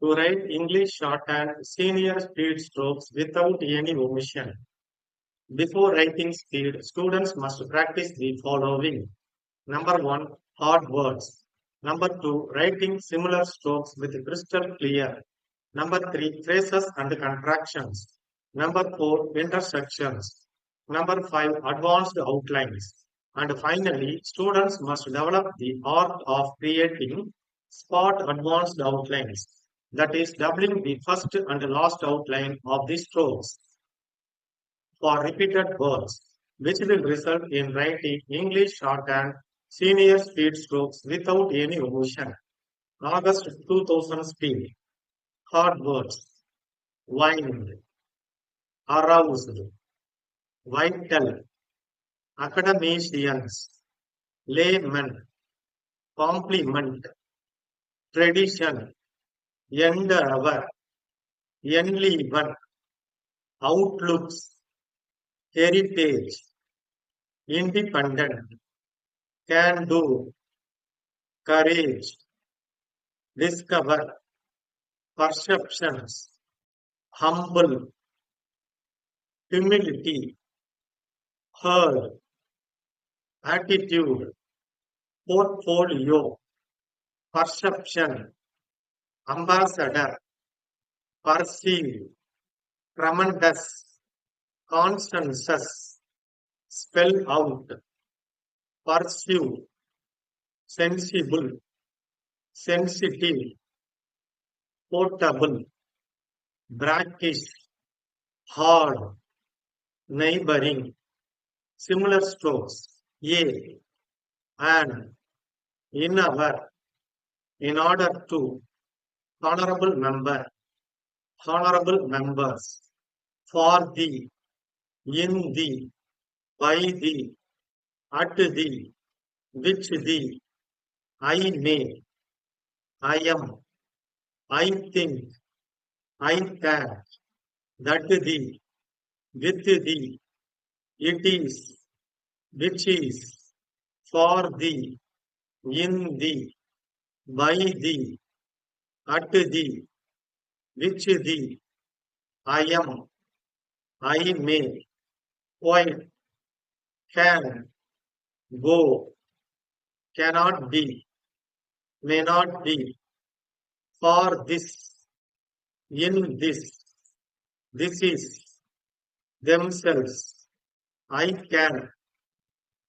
To write English shorthand senior speed strokes without any omission. Before writing speed, students must practice the following. Number one, hard words. Number two, writing similar strokes with crystal clear. Number three, phrases and contractions. Number four, intersections. Number five, advanced outlines. And finally, students must develop the art of creating spot advanced outlines. That is, doubling the first and last outline of the strokes for repeated words, which will result in writing English shorthand senior speed strokes without any omission. August 2000 speed. Hard words. Wind. Aroused. Vital. Academicians. Layman. Compliment. Tradition. Endeavor. Enliven. Outlooks. Heritage. Independent. Can do. Courage. Discover. Perceptions. Humble. Humility. Heard. Attitude. Portfolio. Perception. Ambassador. Perceive. Tremendous. Consensus. Spell out. Pursue. Sensible. Sensitive. Portable. Brackish. Hard. Neighboring. Similar strokes. A. And. In our. In order to. Honorable member. Honorable members. For the. In the. By the. At the. Which the. I may. I am. I think. I can. That the. With the. It is. Which is. For the. In the. By the. At the. Which the. I am. I may. Quite. Can. Go. Cannot be. May not be. For this. In this. This is. Themselves. I can.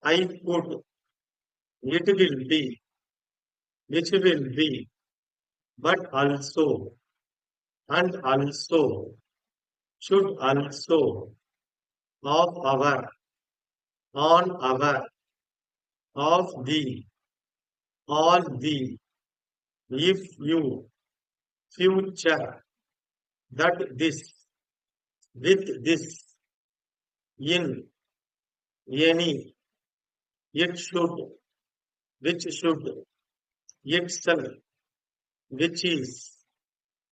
I could. It will be. Which will be. But also. And also. Should also. Of our. On our. Of the. All the. If you. Future. That this. With this. In. Any. It should. Which should. Itself. Which is.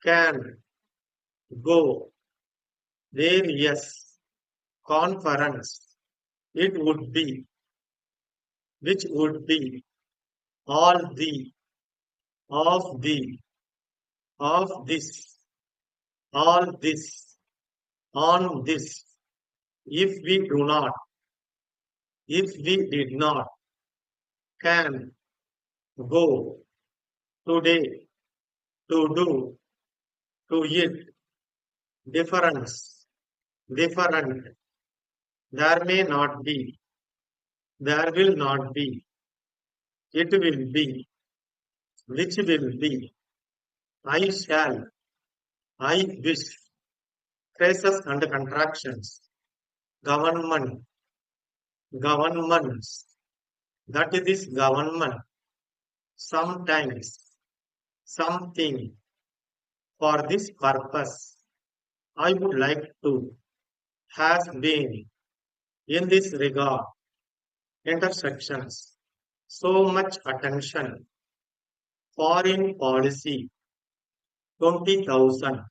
Can. Go. Various. Conference. It would be. Which would be. All the. Of the. Of this. All this. On this. If we do not. If we did not. Can. Go. Today. To do. To it. Difference. Different. There may not be. There will not be. It will be. Which will be. I shall. I wish. Phrases and contractions. Government. Governments. That is government. Sometimes. Something. For this purpose. I would like to. Has been. In this regard. Intersections. So much attention. Foreign policy. 20,000.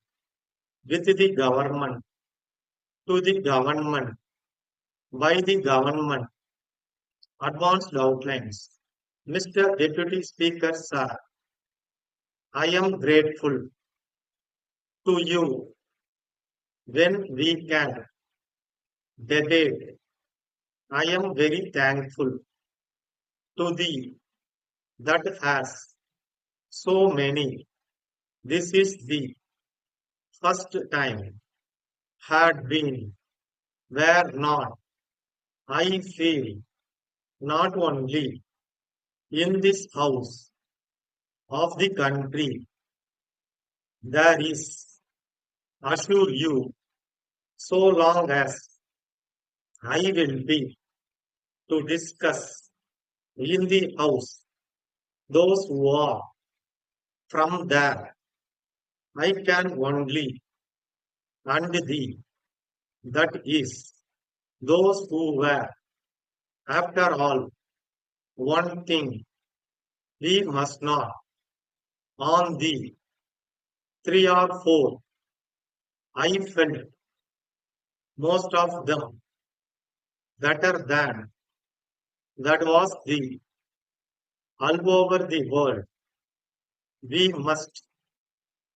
With the government. To the government. By the government. Advanced outlines. Mr. Deputy Speaker, sir, I am grateful to you when we can debate. I am very thankful to thee that has so many. This is the first time had been where not I feel not only in this house of the country there is assure you so long as I will be to discuss in the house those who are from there I can only and thee that is those who were after all one thing we must not on the three or four I felt most of them better than that was the all over the world we must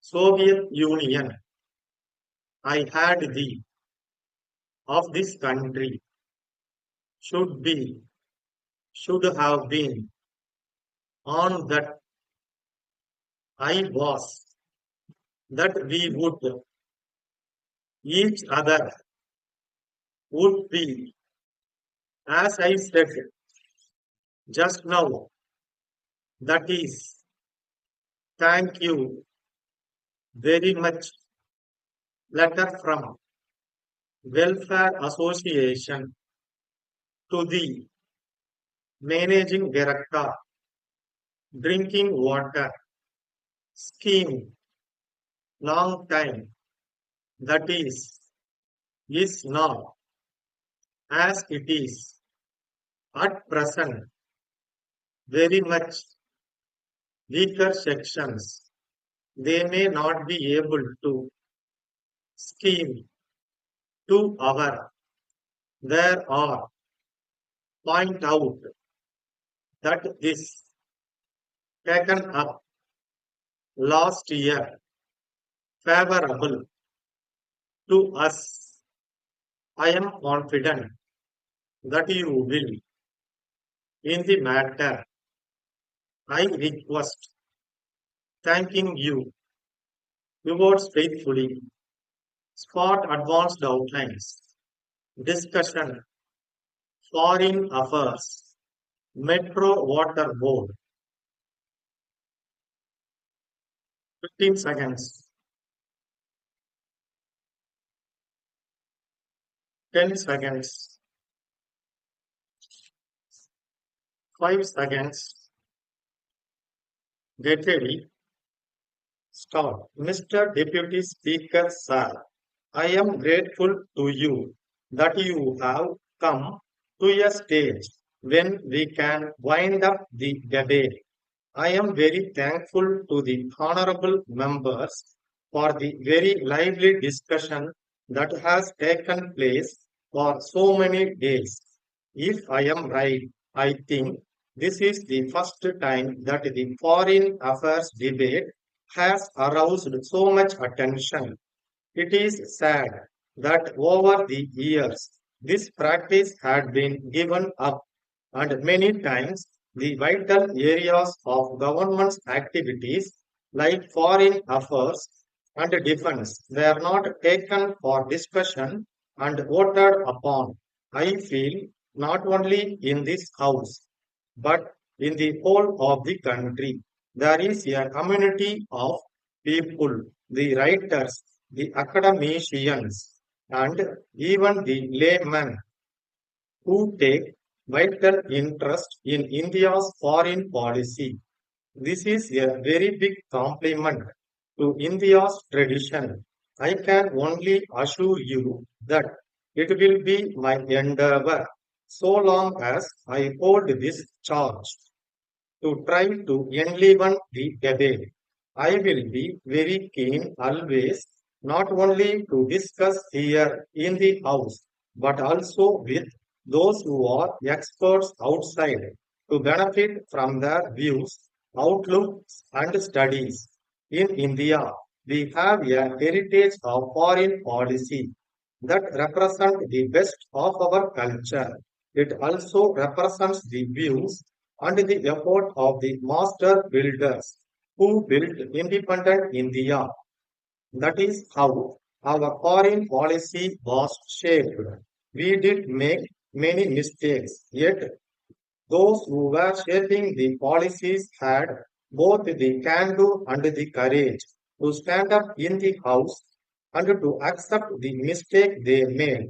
Soviet Union I had the of this country should be should have been on that I was that we would each other would be as I said just now that is thank you very much letter from welfare association to the managing director drinking water scheme long time that is not as it is at present very much weaker sections they may not be able to scheme to our there are point out that this taken up last year favorable to us. I am confident that you will in the matter. I request thanking you yours faithfully. Spot advanced outlines. Discussion. Foreign affairs. Metro Water Board. 15 seconds. 10 seconds. 5 seconds. Get ready. Start. Mr. Deputy Speaker, sir, I am grateful to you that you have come to a stage when we can wind up the debate. I am very thankful to the honorable members for the very lively discussion that has taken place for so many days. If I am right, I think this is the first time that the foreign affairs debate has aroused so much attention. It is sad that over the years this practice had been given up, and many times the vital areas of government's activities, like foreign affairs and defense, were not taken for discussion and voted upon. I feel not only in this house but in the whole of the country. There is a community of people, the writers, the academicians, and even the laymen who take vital interest in India's foreign policy. This is a very big compliment to India's tradition. I can only assure you that it will be my endeavor so long as I hold this charge to try to enliven the debate. I will be very keen always not only to discuss here in the House, but also with those who are experts outside to benefit from their views, outlooks, and studies in India. We have a heritage of foreign policy that represent the best of our culture. It also represents the views and the effort of the master builders who built independent India. That is how our foreign policy was shaped. We did make many mistakes, yet those who were shaping the policies had both the can-do and the courage to stand up in the house and to accept the mistake they made.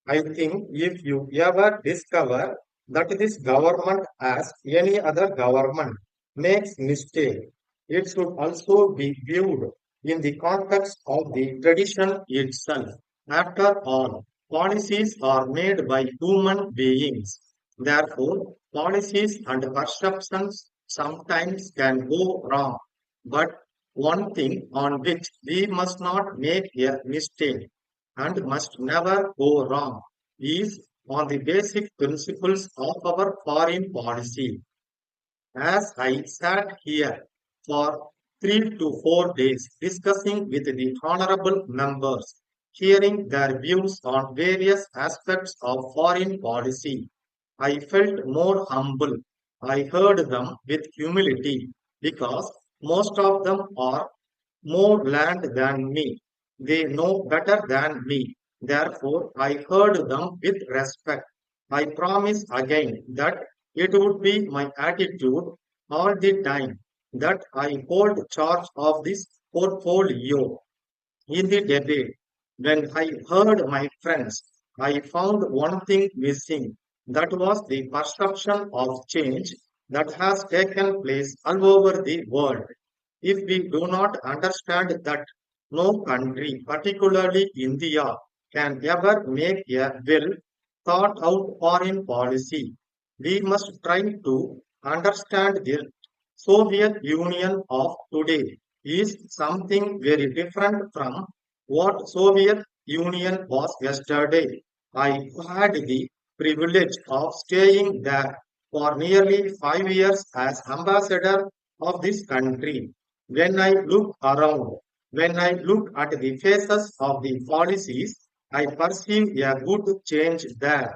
I think if you ever discover that this government, as any other government, makes mistake, it should also be viewed in the context of the tradition itself. After all, policies are made by human beings. Therefore, policies and perceptions sometimes can go wrong. But one thing on which we must not make a mistake and must never go wrong is on the basic principles of our foreign policy. As I sat here for 3 to 4 days discussing with the honorable members, hearing their views on various aspects of foreign policy, I felt more humble. I heard them with humility because most of them are more land than me. They know better than me. Therefore, I heard them with respect. I promise again that it would be my attitude all the time that I hold charge of this portfolio. In the debate, when I heard my friends, I found one thing missing. That was the perception of change that has taken place all over the world. If we do not understand that no country, particularly India, can ever make a well thought out foreign policy, we must try to understand the Soviet Union of today is something very different from what Soviet Union was yesterday. I had the privilege of staying there for nearly 5 years as ambassador of this country. When I look around, when I look at the faces of the policies, I perceive a good change there.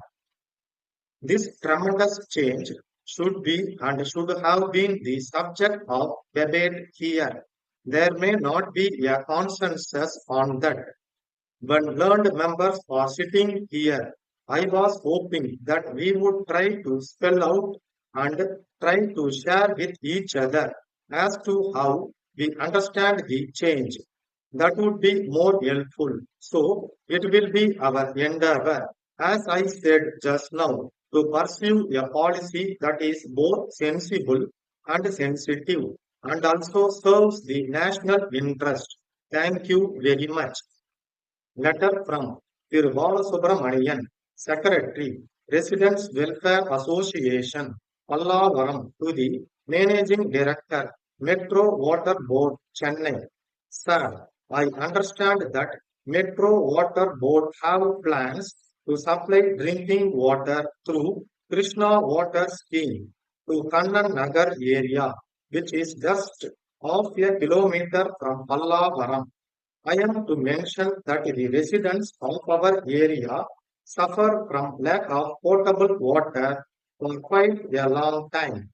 This tremendous change should be and should have been the subject of debate here. There may not be a consensus on that, when learned members are sitting here, I was hoping that we would try to spell out and try to share with each other as to how we understand the change. That would be more helpful. So it will be our endeavor, as I said just now, to pursue a policy that is both sensible and sensitive and also serves the national interest. Thank you very much. Letter from Thiru Balasubramanian, Secretary, Residents Welfare Association, Pallavaram, to the Managing Director, Metro Water Board, Chennai. Sir, I understand that Metro Water Board have plans to supply drinking water through Krishna Water Scheme to Kannan Nagar area, which is just half a kilometer from Pallavaram. I am to mention that the residents of our area suffer from lack of potable water for quite a long time.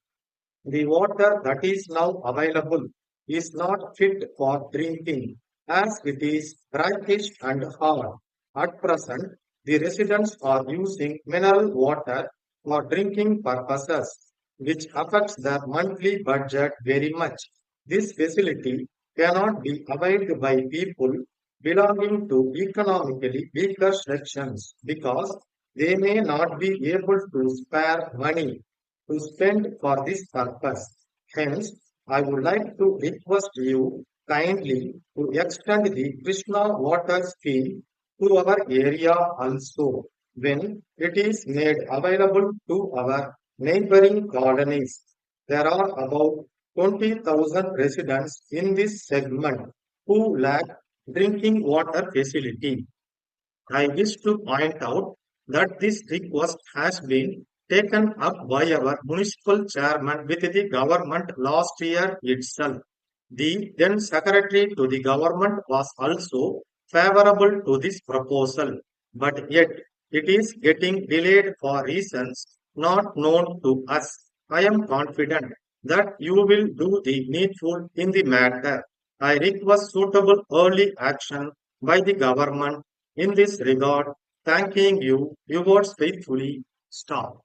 The water that is now available is not fit for drinking as it is brackish and hard. At present, the residents are using mineral water for drinking purposes, which affects their monthly budget very much. This facility cannot be availed by people belonging to economically weaker sections because they may not be able to spare money to spend for this purpose. Hence, I would like to request you kindly to extend the Krishna water scheme to our area also when it is made available to our neighboring colonies. There are about 20,000 residents in this segment who lack drinking water facility. I wish to point out that this request has been taken up by our municipal chairman with the government last year itself. The then secretary to the government was also favorable to this proposal, but yet it is getting delayed for reasons not known to us. I am confident that you will do the needful in the matter. I request suitable early action by the government in this regard. Thanking you, yours faithfully, Star.